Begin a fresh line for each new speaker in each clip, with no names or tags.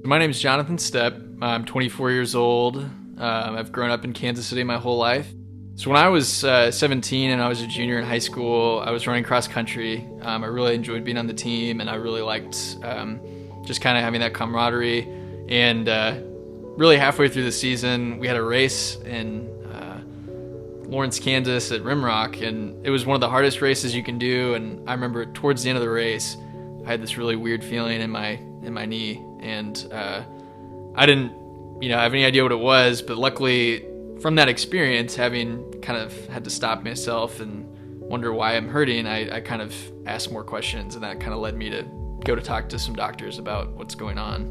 My name is Jonathan Stepp. I'm 24 years old. I've grown up in Kansas City my whole life. So when I was 17 and I was a junior in high school, I was running cross country. I really enjoyed being on the team, and I really liked just kind of having that camaraderie. And really halfway through the season, we had a race in Lawrence, Kansas at Rimrock, and it was one of the hardest races you can do. And I remember towards the end of the race, I had this really weird feeling in my knee, and I didn't have any idea what it was, but luckily from that experience, having kind of had to stop myself and wonder why I'm hurting, I kind of asked more questions, and that kind of led me to go to talk to some doctors about what's going on.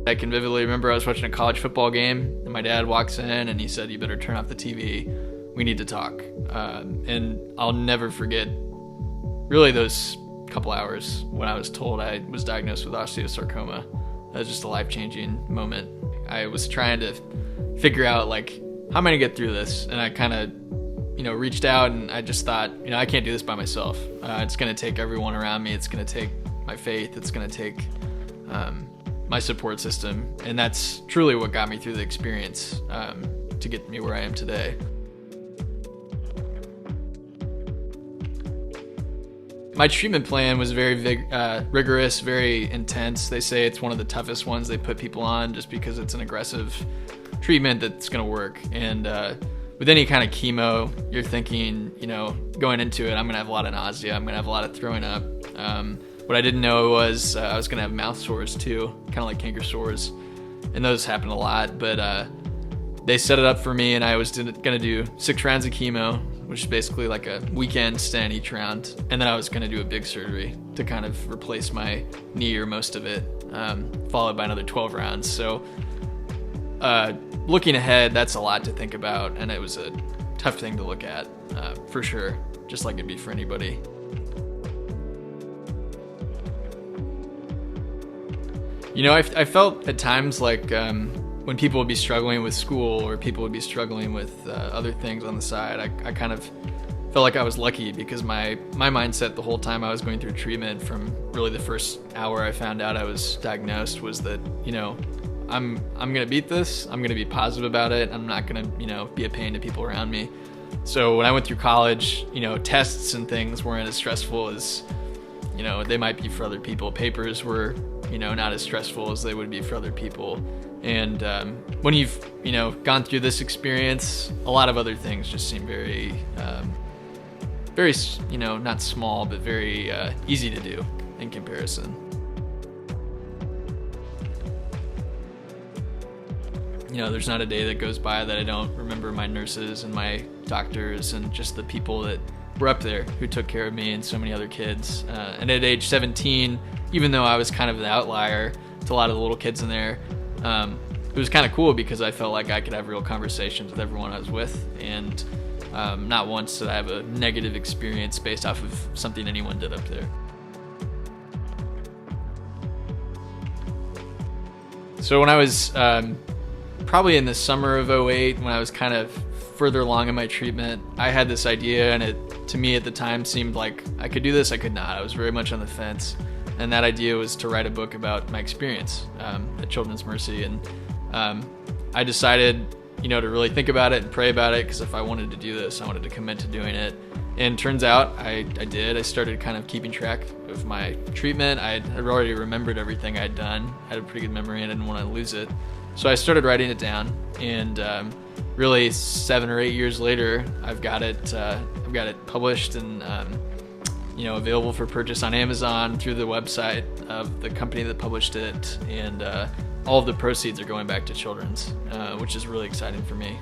I can vividly remember I was watching a college football game, and my dad walks in and he said, "You better turn off the TV. We need to talk." And I'll never forget really those couple hours when I was told I was diagnosed with osteosarcoma. That was just a life-changing moment. I was trying to figure out, how am I gonna get through this? And I kind of, reached out, and I just thought, I can't do this by myself. It's gonna take everyone around me. It's gonna take my faith. It's gonna take my support system. And that's truly what got me through the experience to get me where I am today. My treatment plan was very rigorous, very intense. They say it's one of the toughest ones they put people on just because it's an aggressive treatment that's going to work. And with any kind of chemo, you're thinking, going into it, I'm going to have a lot of nausea. I'm going to have a lot of throwing up. What I didn't know was I was going to have mouth sores too, kind of like canker sores. And those happen a lot. But they set it up for me, and I was going to do 6 rounds of chemo, which is basically like a weekend stand each round. And then I was going to do a big surgery to kind of replace my knee or most of it, followed by another 12 rounds. So looking ahead, that's a lot to think about. And it was a tough thing to look at, for sure, just like it'd be for anybody. I felt at times like when people would be struggling with school or people would be struggling with other things on the side, I kind of felt like I was lucky because my mindset the whole time I was going through treatment, from really the first hour I found out I was diagnosed, was that, I'm going to beat this. I'm going to be positive about it. I'm not going to, be a pain to people around me. So when I went through college, tests and things weren't as stressful as, they might be for other people. Papers were, not as stressful as they would be for other people. And when you've, gone through this experience, a lot of other things just seem very, not small, but very easy to do in comparison. There's not a day that goes by that I don't remember my nurses and my doctors and just the people that were up there who took care of me and so many other kids. And at age 17, even though I was kind of the outlier to a lot of the little kids in there, it was kind of cool because I felt like I could have real conversations with everyone I was with, and not once did I have a negative experience based off of something anyone did up there. So when I was probably in the summer of '08, when I was kind of further along in my treatment, I had this idea, and it, to me at the time, seemed like I could do this, I could not. I was very much on the fence. And that idea was to write a book about my experience at Children's Mercy. And I decided, to really think about it and pray about it, because if I wanted to do this, I wanted to commit to doing it. And turns out I did. I started kind of keeping track of my treatment. I had already remembered everything I'd done. I had a pretty good memory and I didn't want to lose it. So I started writing it down, and really 7 or 8 years later, I've got it published and available for purchase on Amazon through the website of the company that published it, and all of the proceeds are going back to Children's, which is really exciting for me.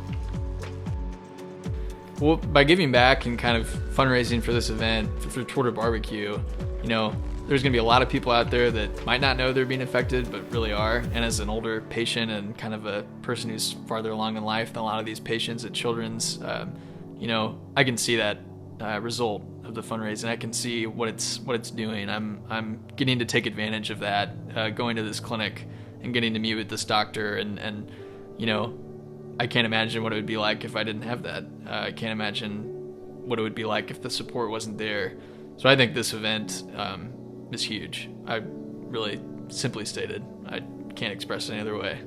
Well, by giving back and kind of fundraising for this event, for Tour de BBQ, there's going to be a lot of people out there that might not know they're being affected, but really are. And as an older patient and kind of a person who's farther along in life than a lot of these patients at Children's, I can see that result of the fundraising. I can see what it's doing. I'm getting to take advantage of that, going to this clinic and getting to meet with this doctor, and I can't imagine what it would be like if I didn't have that. I can't imagine what it would be like if the support wasn't there. So I think this event is huge. I really, simply stated, I can't express it any other way.